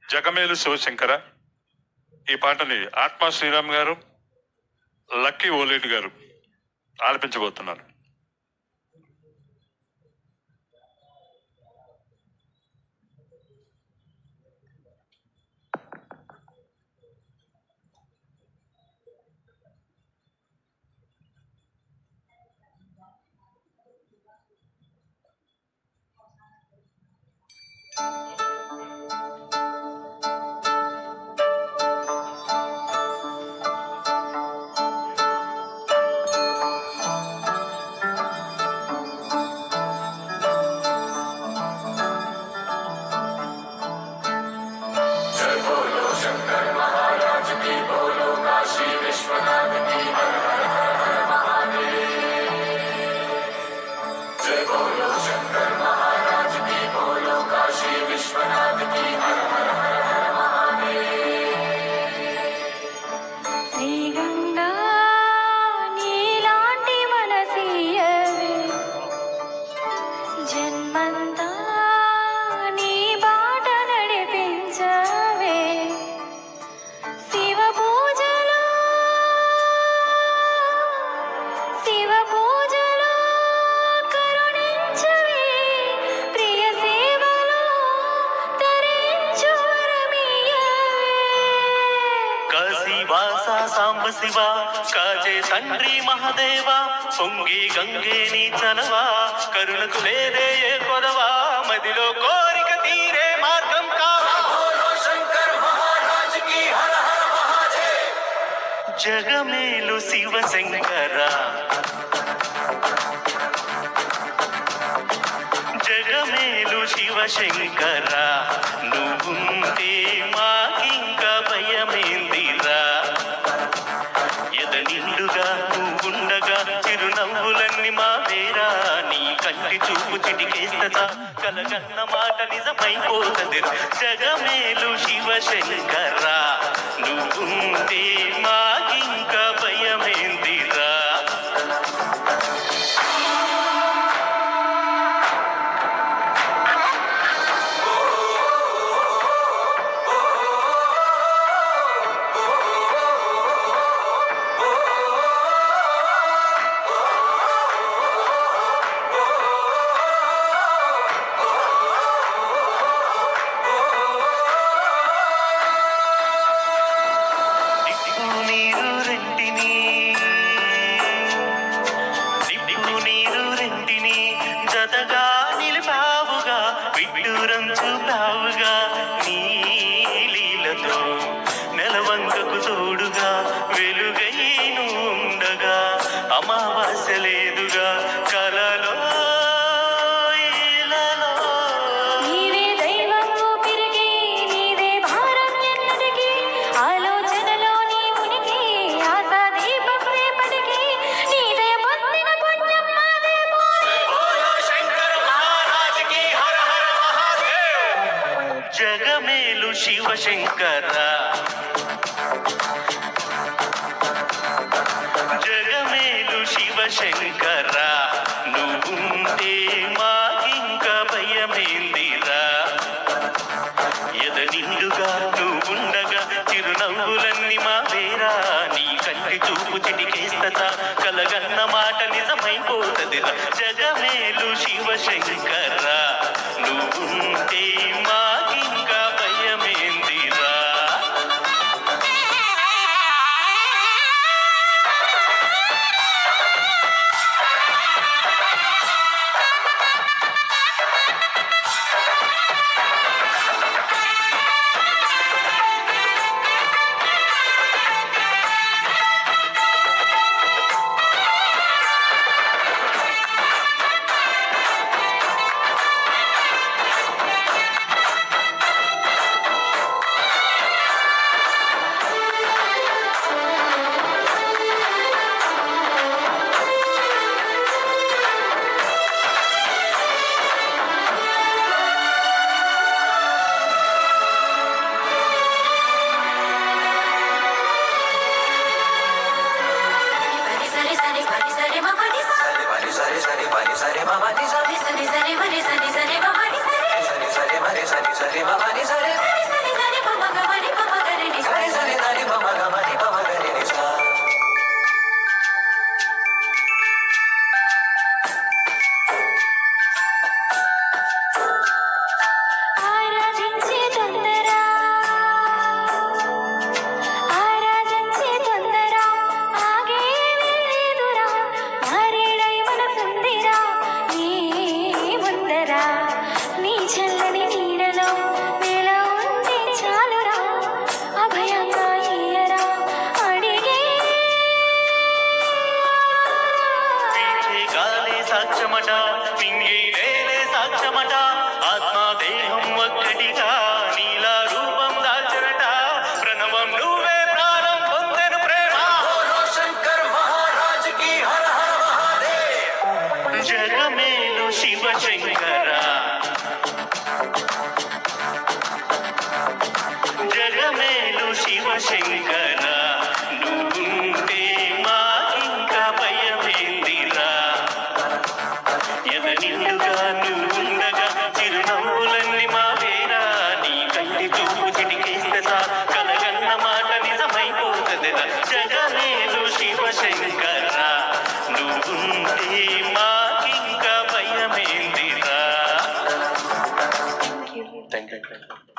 జగమేలు శివశంకర. ఈ పాటని ఆత్మ శ్రీరామ్ గారు, లక్కీ ఓలేటి గారు ఆలపించబోతున్నారు. సాంబ శివ కాజే తండ్రి మహదేవ పొంగి గంగే నీ చలవా కరుణకు లేదే ఏ కొదవా మదిలో కోరిక తీరే మార్గం కావా శంకర్ మహారాజ్ కి హర హర మహాదేవ్. జగమేలు శివ శంకర జగమేలు శివ శంకర నువ్వుంటే మాకింక భయమేందిరా నిండుగా నువ్వుండగా చిరునవ్వులన్నీ మా వేరా నీ కంటి చూపు చిటికేస్తా కలగన్న మాట నిజమైపోతుంది. జగమేలు శివ శంకర నువ్వుంటే మాకింక భయమేందిరా. జతగా నిలిపావుగా విడ్డూరం చూపావుగా నీ లీలతో నెలవంకకు తోడుగా వెలుగై ఉండగా అమావాస్య లేదుగా కలలో జగమేలు శివ శంకర జగమేలు శివ శంకర నువ్వుంటే మాకింక భయమేందిరా ఎద నిండుగా నువ్వుండగా చిరునవ్వులన్నీ మా వేరా నీ కంటి చూపు చిటికేస్తా కలగన్న మాట నిజమైపోతుంది. జగమేలు శివ శంకర నువ్వుంటే మాకింక భయమేందిరా. శివశంకర నువ్వుంటే మాకింకా భయమేందిరా ఎదనిండుగా నువ్వుండగా చిరునవ్వులన్నీ మావేరా నీ కంటి చూపు చిటికేస్తే కలగన్న మాట నిజమైపోతుందిరా జగమేలు శివశంకర నువ్వుంటే మాకింకా భయమేందిరా. Thank you.